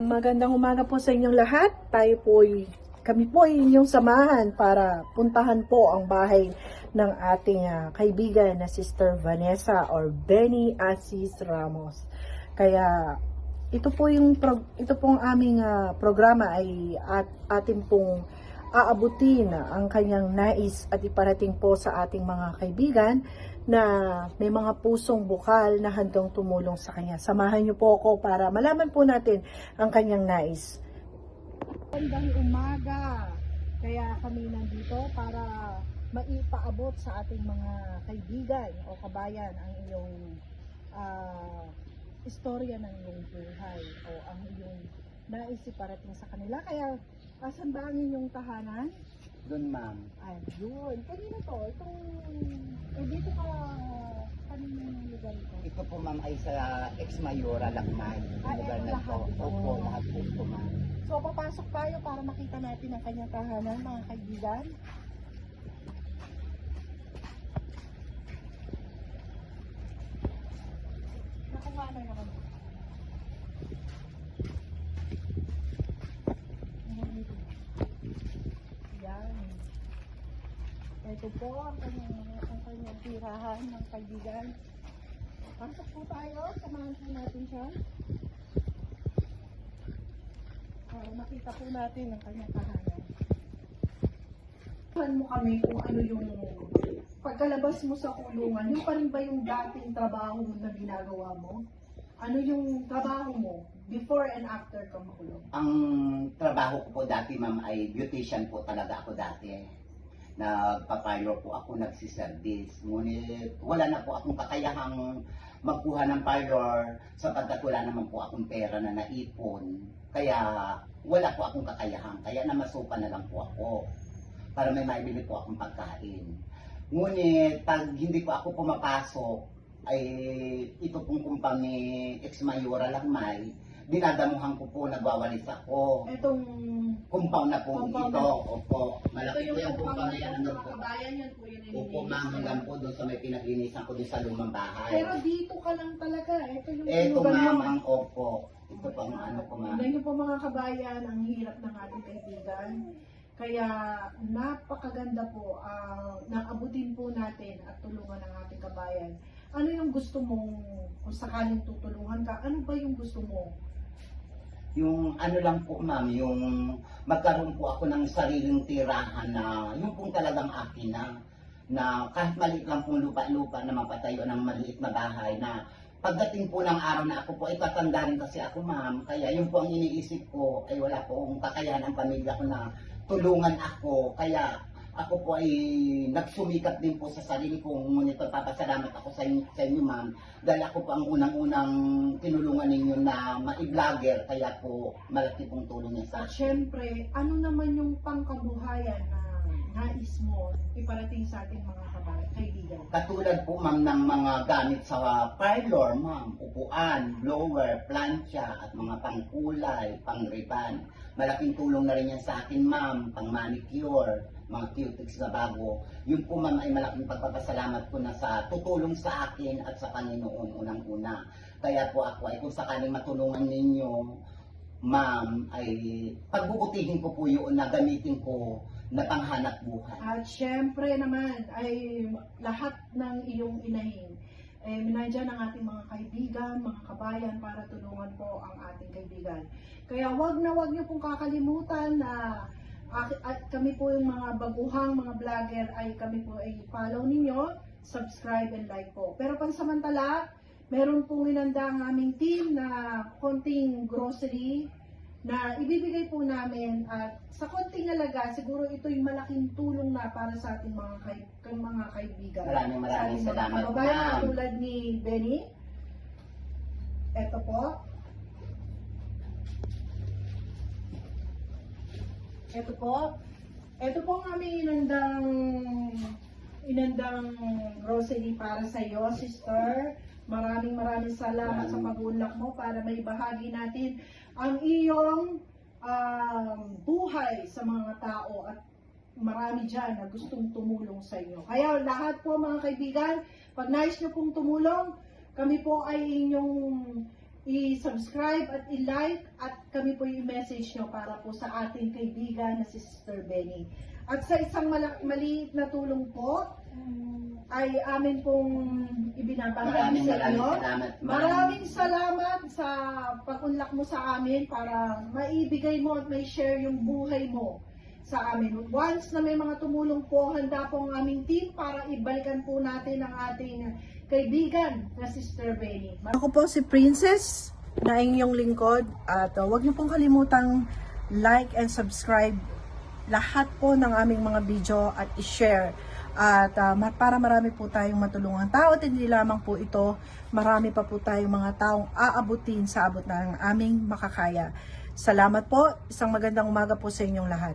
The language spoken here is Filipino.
Magandang umaga po sa inyong lahat. Kami po ay inyong samahan para puntahan po ang bahay ng ating kaibigan na Sister Vanessa or Benny Asis Ramos. Kaya ito pong aming programa ay atin pong aabutin ang kanyang nais at iparating po sa ating mga kaibigan na may mga pusong bukal na handang tumulong sa kanya. Samahan niyo po ako para malaman po natin ang kanyang nais. Magandang umaga. Kaya kami nandito para maipaabot sa ating mga kaibigan o kabayan ang iyong istorya ng iyong buhay o ang iyong nais iparating sa kanila. Kaya asan ba ang inyong tahanan? Doon, ma'am. Ayun. Kanina to? Dito ka, kaninong lugar ito? Ito po, ma'am, ay sa ex-mayora Lakmay. Lugar na lahat to. ito. Opo, lahat po ito, ma'am. So, papasok tayo para makita natin ang kanyang tahanan, mga kaibigan. Naku nga na naman. Yan. Ito po ang kanyang tirahan, mga kaibigan. Pasok po tayo, samahan po natin siya. Makita po natin ang kanyang tahanan. Saan mo kami kung ano yung pagkalabas mo sa kulungan, yung pa rin ba yung dating trabaho na ginagawa mo? Ano yung trabaho mo before and after ka makulong? Ang trabaho ko po dati, ma'am, ay beautician po talaga ako dati. Nagpa-parlor po ako, nagsiservice. Ngunit wala na po akong kakayahang magkuha ng parlor sapagkat wala naman po akong pera na naipon. Kaya wala po akong kakayahan. Kaya namasukan na lang po ako para may maibili po akong pagkain. Ngunit pag hindi po ako pumapasok, ay ito pong kumpany ex-mayora Lakmay, dinadamuhan ko po, nagwawalis ako. Itong Compound na po Compound ito. na. Opo, malaki po yung compound kumpanya. ng Ano mga po? kabayan, yan po yung Opo, ma'am, hanggang po doon sa may pinaglinisan ko doon sa lumang bahay. Pero dito ka lang talaga. Ito yung Eto, lugar ma'am, mo. ang opo. Ito po ang ano ko, ma'am. Tingnan niyo po mga kabayan, ang hirap ng ating kaibigan. Kaya napakaganda po na abutin po natin at tulungan ang ating kabayan. Ano yung gusto mong, kung sakaling tutulungan ka, ano ba yung gusto mo? Yung ano lang po, ma'am, yung magkaroon po ako ng sariling tirahan na yung pong talagang akin na kahit maliit lang pong lupa-lupa na mapatayo ng maliit na bahay na pagdating po ng araw na ako po ay tatanda rin kasi ako, ma'am. Kaya yun po ang iniisip ko ay wala po akong kakayahan ng pamilya ko na tulungan ako. Kaya ako po ay nagsumikap din po sa sarili ko. Ngunit papasalamat ako sa inyo, ma'am. Dahil ako po ang unang-unang tinulungan ninyo na ma-vlogger. Kaya po malaki pong tulong niya sa At akin. syempre, ano naman yung pangkabuhayan na nais mo iparating sa ating mga kaibigan? Katulad po, ma'am, ng mga gamit sa parlor, ma'am. Upuan, blower, plancha, at mga pangkulay, pang-riban. Malaking tulong na rin yan sa akin, ma'am. Pang-manicure, mga cutics na bago. Yun po, ma'am, ay malaking pagpapasalamat ko na sa tutulong sa akin at sa Panginoon unang-una. Kaya po ako ay kung sakaling matulungan ninyo, ma'am, ay pagbubutihin ko po yun na gamitin ko na panghanap buhay. At syempre naman ay lahat ng iyong inahin. Nandiyan ang ating mga kaibigan, mga kabayan para tulungan po ang ating kaibigan. Kaya wag niyo pong kakalimutan na at kami po yung mga baguhang mga vlogger ay kami po ay follow ninyo, subscribe and like po. Pero pansamantala, meron pong inanda ang aming team na konting grocery na ibibigay po namin at sa konting halaga, siguro ito yung malaking tulong na para sa ating mga kaibigan. Maraming Sa ating mga salamat, kababayan, ma'am. tulad ni Benny. Ito po. Ito po. Ito po ang aming inandang grocery para sa iyo, sister. Maraming salamat sa pag-unlak mo para may bahagi natin ang iyong buhay sa mga tao at marami dyan na gustong tumulong sa inyo. Kaya lahat po mga kaibigan, pag nais nyo pong tumulong, kami po ay inyong i-subscribe at i-like at kami po yung message nyo para po sa ating kaibigan na si Sister Benny. At sa isang maliit na tulong po, ay amin pong ibinabahagi sa inyo. salamat. Maraming salamat sa pag-unlak mo sa amin para maibigay mo at may share yung buhay mo sa amin. Once na may mga tumulong po, handa po ang aming team para ibalikan po natin ang ating kaibigan na Sister Benny. Ako po si Princess na inyong lingkod at huwag niyo pong kalimutang like and subscribe lahat po ng aming mga video at i-share. At para marami po tayong matulungang tao at hindi lamang po ito, marami pa po tayong mga taong aabutin sa abot ng aming makakaya. Salamat po, isang magandang umaga po sa inyong lahat.